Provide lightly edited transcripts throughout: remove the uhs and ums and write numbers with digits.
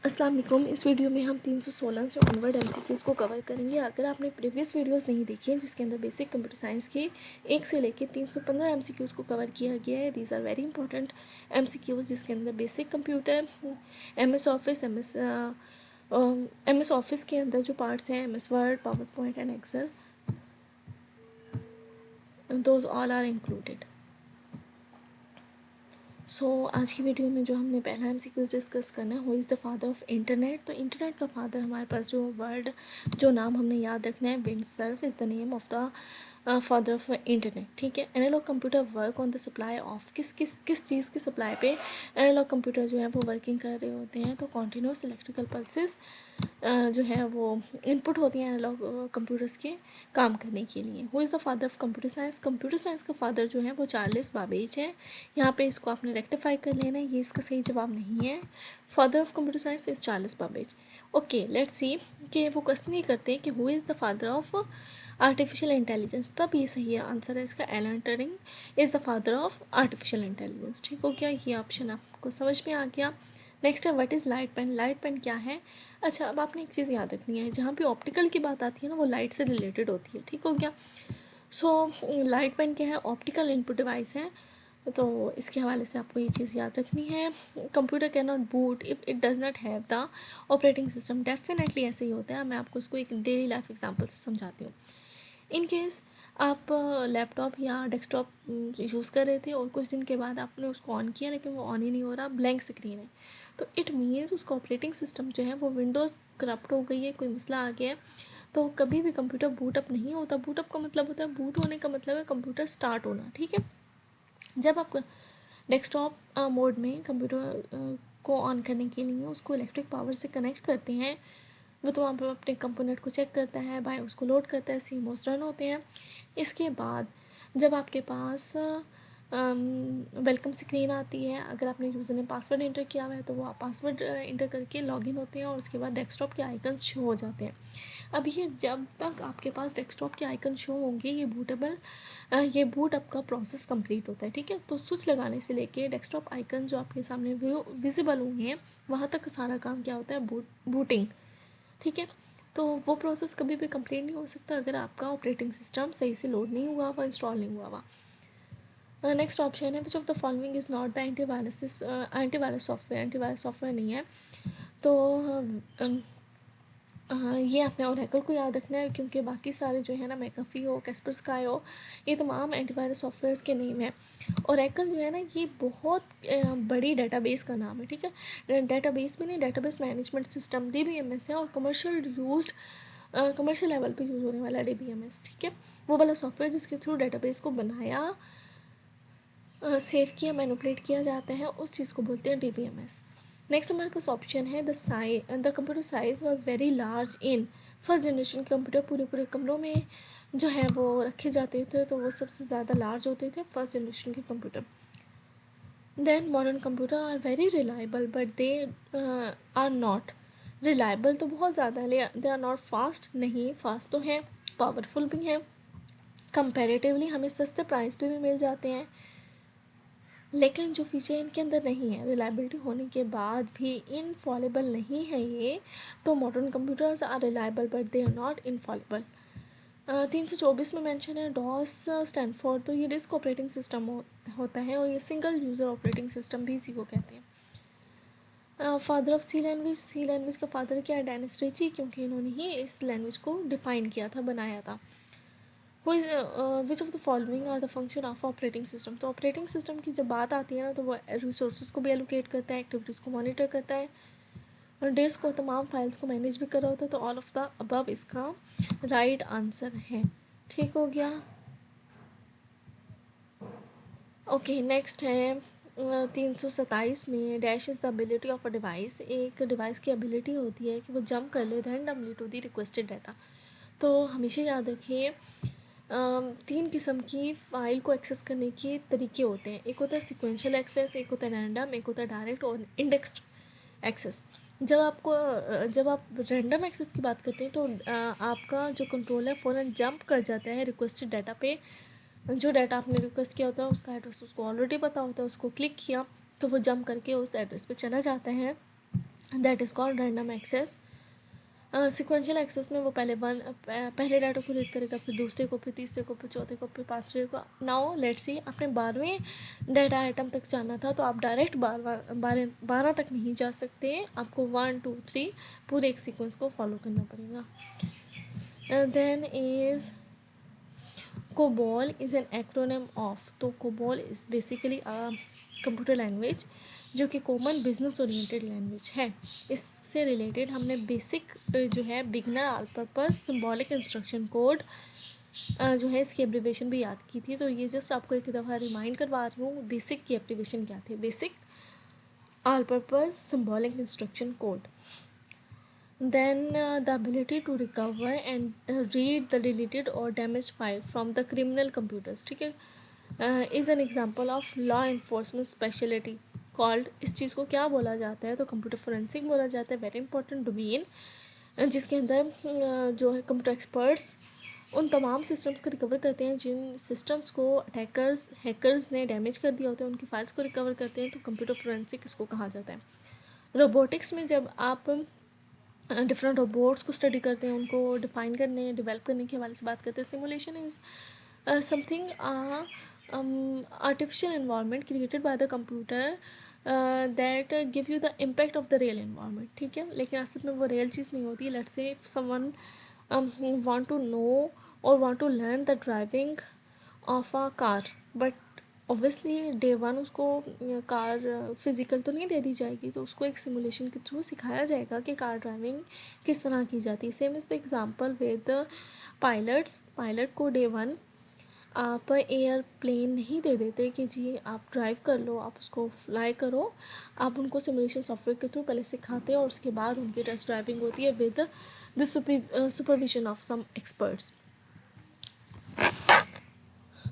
अस्सलाम वालेकुम। इस वीडियो में हम 316 से ऑनवर्ड एमसीक्यूज़ को कवर करेंगे। अगर आपने प्रीवियस वीडियोस नहीं देखी हैं जिसके अंदर बेसिक कंप्यूटर साइंस के 1 से लेकर 315 एमसीक्यूज़ को कवर किया गया है, these are very important MCQs जिसके अंदर बेसिक कंप्यूटर, एमएस ऑफिस के अंदर जो पार्ट्स हैं, MS Word, PowerPoint and Excel, those all are included. आज की वीडियो में जो हमने पहला एमसीक्यूज़ डिस्कस करना है, who is the father of internet. तो इंटरनेट का फादर हमारे पास जो नाम हमने याद रखना है, Vint Cerf is the name of the father of internet. ठीक है। Analog computer work on the supply of किस चीज़ की सप्लाई पे एनालॉग कंप्यूटर जो है वो वर्किंग कर रहे होते हैं। तो कॉन्टीन्यूस इलेक्ट्रिकल पल्सेस जो है वो इनपुट होती हैं एनालॉग कंप्यूटर्स के काम करने के लिए। Who is the father of computer science. Computer science का फादर जो है वो चार्ल्स बाबेज है। यहाँ पे इसको आपने रेक्टिफाई कर लेना है, ये इसका सही जवाब नहीं है। Father of computer science is Charles Babbage. Okay, let's see कि वो क्वेश्चन ये करते हैं कि who is the father of artificial intelligence. तब ये सही है आंसर है इसका, Alan Turing is the father of artificial intelligence. ठीक हो गया, ये ऑप्शन आपको समझ में आ गया। नेक्स्ट है what is light pen. Light pen क्या है? अच्छा, अब आपने एक चीज़ याद रखनी है, जहाँ पे ऑप्टिकल की बात आती है ना, वो लाइट से रिलेटेड होती है। ठीक हो गया। लाइट पेन क्या है? ऑप्टिकल इनपुट डिवाइस है। तो इसके हवाले से आपको ये चीज़ याद रखनी है। Computer can not boot if it does not have the operating system. Definitely ऐसे ही होता है। मैं आपको इसको एक डेली लाइफ एग्जांपल से समझाती हूँ। इन केस आप लैपटॉप या डेस्कटॉप यूज़ कर रहे थे और कुछ दिन के बाद आपने उसको ऑन किया लेकिन वो ऑन ही नहीं हो रहा, ब्लैंक स्क्रीन है, तो इट मीन्स उसका ऑपरेटिंग सिस्टम जो है वो विंडोज़ करप्ट हो गई है, कोई मसला आ गया है। तो कभी भी कंप्यूटर बूटअप नहीं होता। बूटअप का मतलब होता है, बूट होने का मतलब है कंप्यूटर स्टार्ट होना। ठीक है। जब आप डेस्कटॉप मोड में कंप्यूटर को ऑन करने के लिए उसको इलेक्ट्रिक पावर से कनेक्ट करते हैं, वो तो वहाँ पर अपने कंपोनेंट को चेक करता है, बाय उसको लोड करता है, सीमोस रन होते हैं। इसके बाद जब आपके पास वेलकम स्क्रीन आती है, अगर आपने यूज़र ने पासवर्ड इंटर किया हुआ है तो वो आप पासवर्ड इंटर करके लॉगिन होते हैं और उसके बाद डेस्कटॉप के आइकन्स शो हो जाते हैं। अब ये जब तक आपके पास डेस्कटॉप के आइकन शो होंगे, ये बूट अप का प्रोसेस कंप्लीट होता है। ठीक है। तो स्विच लगाने से लेके डेस्कटॉप आइकन जो आपके सामने विजिबल हुए हैं, वहाँ तक सारा काम क्या होता है? बूटिंग। ठीक है। तो वो प्रोसेस कभी भी कंप्लीट नहीं हो सकता अगर आपका ऑपरेटिंग सिस्टम सही से लोड नहीं हुआ हुआ, इंस्टॉल नहीं हुआ हुआ। नेक्स्ट ऑप्शन है विच of the following is not the antivirus software. Antivirus software नहीं है। तो ये आपने ओरेकल को याद रखना है, क्योंकि बाकी सारे जो है ना, मैकाफी हो, कैस्परस्काई हो, ये तमाम एंटीवायरस सॉफ्टवेयर्स के नेम है। ओरेकल जो है ना, ये बहुत बड़ी डेटाबेस का नाम है। ठीक है। डेटाबेस में नहीं, डेटाबेस मैनेजमेंट सिस्टम DBMS है, और कमर्शियल लेवल पे यूज़ होने वाला DBMS। ठीक है। वो वाला सॉफ्टवेयर जिसके थ्रू डेटाबेस को बनाया, सेव किया, मैनिपुलेट किया जाता है, उस चीज़ को बोलते हैं DBMS। नेक्स्ट हमारे पास ऑप्शन है the computer size was very large in first generation. Computer पूरे कमरों में जो है वो रखे जाते थे, तो वो सबसे ज़्यादा लार्ज होते थे फर्स्ट जनरेशन के computer. Then modern computer are very reliable but they are not reliable. तो बहुत ज़्यादा है, दे आर नॉट फास्ट। नहीं, फास्ट तो हैं, पावरफुल भी हैं, कंपेरेटिवली हमें सस्ते प्राइस पे भी मिल जाते हैं, लेकिन जो फीचर इनके अंदर नहीं है, रिलायबिलिटी होने के बाद भी इनफॉलेबल नहीं है ये। तो modern computers are reliable but they are not infallible. 324 में मेंशन है डॉस स्टैंड फॉर। तो ये डिस्क ऑपरेटिंग सिस्टम होता है, और ये सिंगल यूज़र ऑपरेटिंग सिस्टम भी इसी को कहते हैं। Father of C language. C language का फादर क्या है? डेनिस रीची, क्योंकि इन्होंने ही इस लैंग्वेज को डिफ़ाइन किया था, बनाया था। Which of the following are the function of operating system. तो ऑपरेटिंग सिस्टम की जब बात आती है ना, तो वो रिसोर्सेज को भी एलोकेट करता है, एक्टिविटीज़ को मॉनिटर करता है, और डिस्क को तमाम फाइल्स को मैनेज भी कर रहा होता है। तो ऑल ऑफ द अबव इसका राइट आंसर है। ठीक हो गया। ओके, नेक्स्ट है 327 में dash is the ability of a device. एक डिवाइस की एबिलिटी होती है कि वो जंप कर ले randomly to the requested data. तो हमेशा याद रखिए, 3 किस्म की फ़ाइल को एक्सेस करने के तरीके होते हैं। एक होता है सिक्वेंशियल एक्सेस, एक होता है रैंडम, एक होता है डायरेक्ट और इंडेक्स्ड एक्सेस। जब आप रैंडम एक्सेस की बात करते हैं, तो आपका जो कंट्रोल है फ़ौरन जंप कर जाता है रिक्वेस्टेड डाटा पे। जो डाटा आपने रिक्वेस्ट किया होता है उसका एड्रेस उसको ऑलरेडी पता होता है, उसको क्लिक किया तो वो जंप करके उस एड्रेस पे चला जाता है। That is called random access. Sequential access में वो पहले डाटा को रीड करेगा, फिर दूसरे को, फिर तीसरे को, फिर चौथे को, फिर पाँचवें को। नाउ लेट्स सी, आपने 12वें डाटा आइटम तक जाना था तो आप डायरेक्ट 12 तक नहीं जा सकते, आपको 1 2 3 पूरे एक सीक्वेंस को फॉलो करना पड़ेगा। Then is COBOL is an acronym of, तो COBOL is basically computer language जो कि कॉमन बिजनेस ओरिएंटेड लैंग्वेज है। इससे रिलेटेड हमने बेसिक जो है beginner all purpose symbolic instruction code जो है इसकी एब्रीवेशन भी याद की थी, तो ये जस्ट आपको एक दफ़ा रिमाइंड करवा रही हूँ बेसिक की एब्रीवेशन क्या थी। Basic all purpose symbolic instruction code. Then the ability to recover and read the deleted or damaged file from the criminal computers, ठीक है, is an example of law enforcement specialty called, इस चीज़ को क्या बोला जाता है, तो कंप्यूटर फोरेंसिक बोला जाता है। वेरी इंपॉर्टेंट डोमेन जिसके अंदर जो है कंप्यूटर एक्सपर्ट्स उन तमाम सिस्टम्स को रिकवर करते हैं जिन सिस्टम्स को हैकर्स ने डैमेज कर दिया होता है, उनकी फाइल्स को रिकवर करते हैं, तो कंप्यूटर फोरेंसिक इसको कहा जाता है। रोबोटिक्स में जब आप डिफरेंट रोबोट्स को स्टडी करते हैं, उनको डिफाइन करने डेवलप करने के हवाले से बात करते हैं। Simulation is something artificial environment created by the computer that give you the impact of the real environment, ठीक है, लेकिन असल में वो रियल चीज़ नहीं होती। Let's say if someone want to know और want to learn the driving of a car, but obviously day one उसको कार फिज़िकल तो नहीं दे दी जाएगी, तो उसको एक सिमुलेशन के थ्रू सिखाया जाएगा कि कार ड्राइविंग किस तरह की जाती है। Same is the example with pilot को डे वन आप एयरप्लेन नहीं दे देते कि जी आप ड्राइव कर लो, आप उसको फ्लाई करो। आप उनको सिमुलेशन सॉफ्टवेयर के थ्रू पहले सिखाते हैं और उसके बाद उनकी टेस्ट ड्राइविंग होती है with the supervision of some experts.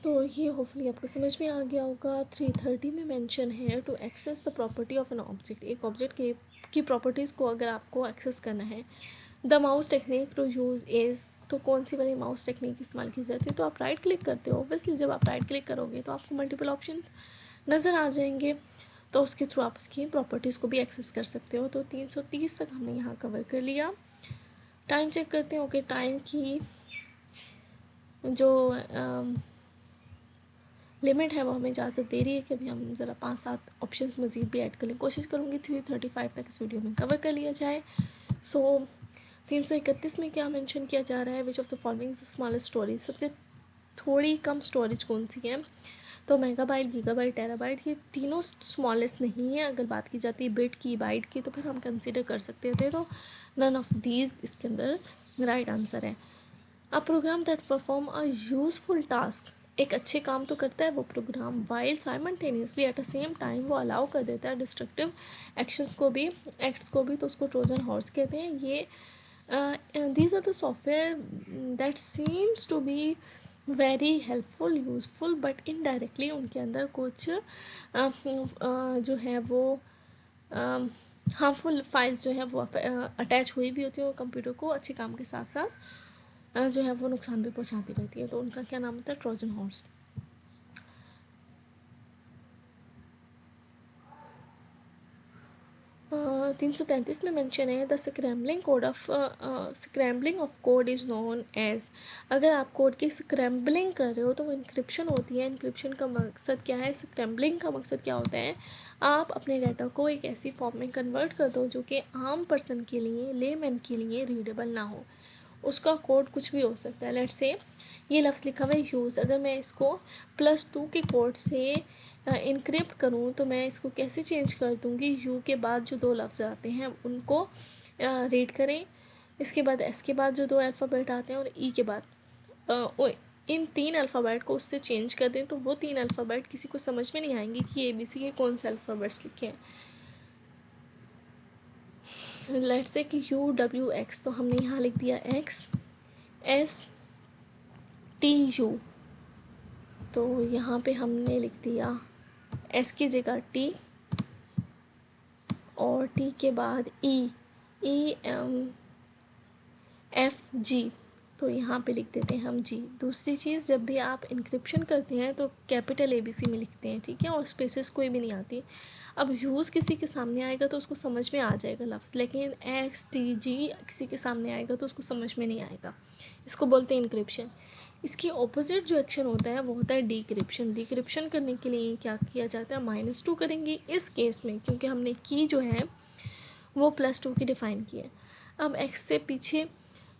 तो ये होपफुली आपको समझ में आ गया होगा। 330 में मेंशन है to access the property of an object, एक ऑब्जेक्ट की प्रॉपर्टीज़ को अगर आपको एक्सेस करना है। The mouse technique to use is, तो कौन सी वाली माउस टेक्निक इस्तेमाल की जाती है, तो आप राइट क्लिक करते हो। ऑब्वियसली जब आप राइट क्लिक करोगे तो आपको मल्टीपल ऑप्शन नज़र आ जाएंगे, तो उसके थ्रू आप उसकी प्रॉपर्टीज़ को भी एक्सेस कर सकते हो। तो 330 तक हमने यहाँ कवर कर लिया। टाइम चेक करते हैं। ओके, टाइम की जो लिमिट है वो हमें इजाज़त दे रही है कि अभी हम ज़रा 5-7 ऑप्शंस मज़ीद भी ऐड कर लें। कोशिश करूँगी 335 तक इस वीडियो में कवर कर लिया जाए। सो 331 में क्या मेंशन किया जा रहा है, विच of the following is the smallest storage, सबसे थोड़ी कम स्टोरेज कौन सी है, तो मेगाबाइट, गीगाबाइट, टेराबाइट, ये तीनों स्मॉलेस्ट नहीं है। अगर बात की जाती है बिट की, बाइट की, तो फिर हम कंसिडर कर सकते थे, तो नन ऑफ दीज इसके अंदर राइट आंसर है। A program that perform a useful task, एक अच्छे काम तो करता है वो program, while simultaneously at the same time वो अलाउ कर देता है डिस्ट्रक्टिव एक्ट्स को भी, तो उसको ट्रोजन हॉर्स कहते हैं। ये these are the software that seems to be very helpful, useful, but indirectly उनके अंदर कुछ जो है वो हार्मफुल फाइल्स जो है वो अटैच हुई भी होती है और कंप्यूटर को अच्छे काम के साथ साथ जो है वो नुकसान भी पहुंचाती रहती है, तो उनका क्या नाम होता है, ट्रोजन हॉर्स। 333 में मेंशन है the scrambling of code is known as, अगर आप कोड की स्क्रैम्बलिंग कर रहे हो तो वो इंक्रिप्शन होती है। इंक्रिप्शन का मकसद क्या है, स्क्रैम्बलिंग का मकसद क्या होता है, आप अपने डाटा को एक ऐसी फॉर्म में कन्वर्ट कर दो जो कि आम पर्सन के लिए, लेमैन के लिए रीडेबल ना हो। उसका कोड कुछ भी हो सकता है। लेट्स से ये लफ्ज़ लिखा हुआ है यूज़, अगर मैं इसको +2 के कोड से इनक्रिप्ट करूँ तो मैं इसको कैसे चेंज कर दूँगी, यू के बाद जो 2 लफ्ज़ आते हैं उनको रीड करें, इसके बाद एस के बाद जो 2 अल्फ़ाबेट आते हैं और ई के बाद इन 3 अल्फ़ाबेट को उससे चेंज कर दें, तो वो 3 अल्फ़ाबेट किसी को समझ में नहीं आएंगे कि ABC के कौन से अल्फ़ाबेट्स लिखे हैं। लेट्स से कि UWX, तो हमने यहाँ लिख दिया XSTU, तो यहाँ पे हमने लिख दिया S की जगह T और T के बाद EFG, तो यहाँ पे लिख देते हैं हम G। दूसरी चीज़, जब भी आप इंक्रिप्शन करते हैं तो कैपिटल ABC में लिखते हैं, ठीक है, और स्पेसेस कोई भी नहीं आती। अब यूज़ किसी के सामने आएगा तो उसको समझ में आ जाएगा लफ्ज़, लेकिन XTG किसी के सामने आएगा तो उसको समझ में नहीं आएगा। इसको बोलते हैं इनक्रिप्शन। इसकी ऑपोजिट जो एक्शन होता है वो होता है डिक्रिप्शन। डिक्रिप्शन करने के लिए क्या किया जाता है, -2 करेंगे इस केस में, क्योंकि हमने की जो है वो +2 की डिफ़ाइन की है। अब x से पीछे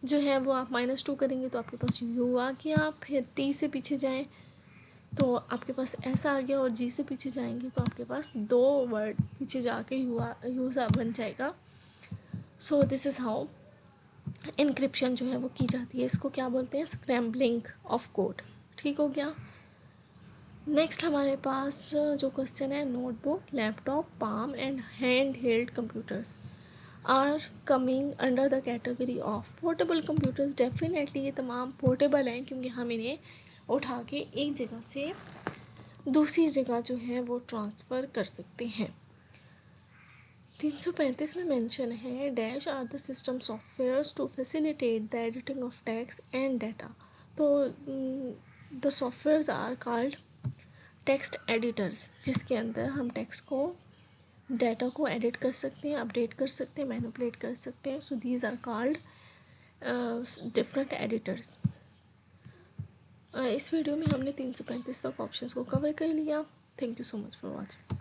जो है वो आप -2 करेंगे तो आपके पास u आ गया, फिर t से पीछे जाएं तो आपके पास ऐसा आ गया, और g से पीछे जाएंगे तो आपके पास 2 वर्ड पीछे जाके u बन जाएगा। So this is how encryption जो है वो की जाती है। इसको क्या बोलते हैं, स्क्रैम्बलिंग ऑफ कोड। ठीक हो गया। नेक्स्ट हमारे पास जो क्वेश्चन है, notebook, laptop, palm and hand held computers are coming under the category of portable computers. Definitely ये तमाम पोर्टेबल हैं, क्योंकि हम इन्हें उठा के एक जगह से दूसरी जगह जो है वो ट्रांसफ़र कर सकते हैं। 335 में मेंशन है, dash are the system softwares to facilitate the editing of text and data. तो the softwares are called text editors, जिसके अंदर हम टेक्स्ट को, डाटा को एडिट कर सकते हैं, अपडेट कर सकते हैं, मैनिपुलेट कर सकते हैं। So these are called different editors. इस वीडियो में हमने 335 तक ऑप्शंस को कवर कर लिया। Thank you so much for watching.